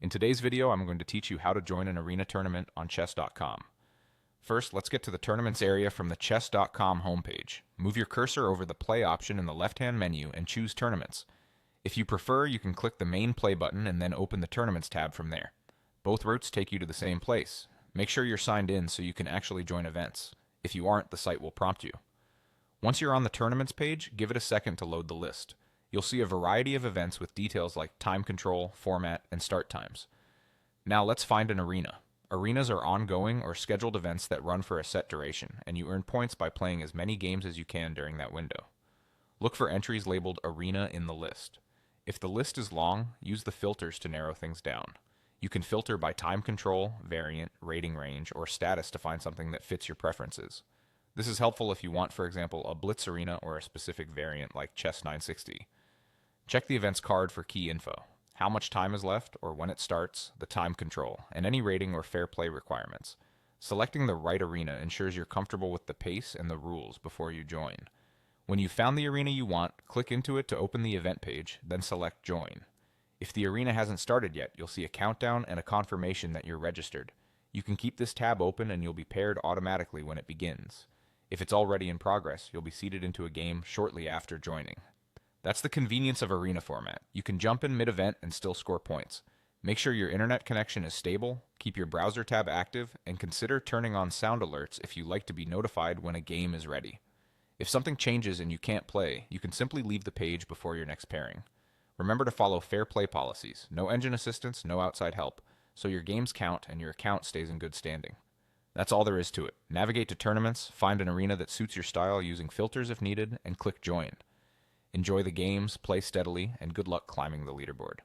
In today's video, I'm going to teach you how to join an arena tournament on chess.com. First, let's get to the tournaments area from the chess.com homepage. Move your cursor over the play option in the left-hand menu and choose tournaments. If you prefer, you can click the main play button and then open the tournaments tab from there. Both routes take you to the same place. Make sure you're signed in so you can actually join events. If you aren't, the site will prompt you. Once you're on the tournaments page, give it a second to load the list. You'll see a variety of events with details like time control, format, and start times. Now let's find an arena. Arenas are ongoing or scheduled events that run for a set duration, and you earn points by playing as many games as you can during that window. Look for entries labeled Arena in the list. If the list is long, use the filters to narrow things down. You can filter by time control, variant, rating range, or status to find something that fits your preferences. This is helpful if you want, for example, a Blitz arena or a specific variant like Chess 960. Check the event's card for key info: how much time is left or when it starts, the time control, and any rating or fair play requirements. Selecting the right arena ensures you're comfortable with the pace and the rules before you join. When you've found the arena you want, click into it to open the event page, then select Join. If the arena hasn't started yet, you'll see a countdown and a confirmation that you're registered. You can keep this tab open and you'll be paired automatically when it begins. If it's already in progress, you'll be seated into a game shortly after joining. That's the convenience of arena format. You can jump in mid-event and still score points. Make sure your internet connection is stable, keep your browser tab active, and consider turning on sound alerts if you like to be notified when a game is ready. If something changes and you can't play, you can simply leave the page before your next pairing. Remember to follow fair play policies: no engine assistance, no outside help, so your games count and your account stays in good standing. That's all there is to it. Navigate to tournaments, find an arena that suits your style using filters if needed, and click Join. Enjoy the games, play steadily, and good luck climbing the leaderboard.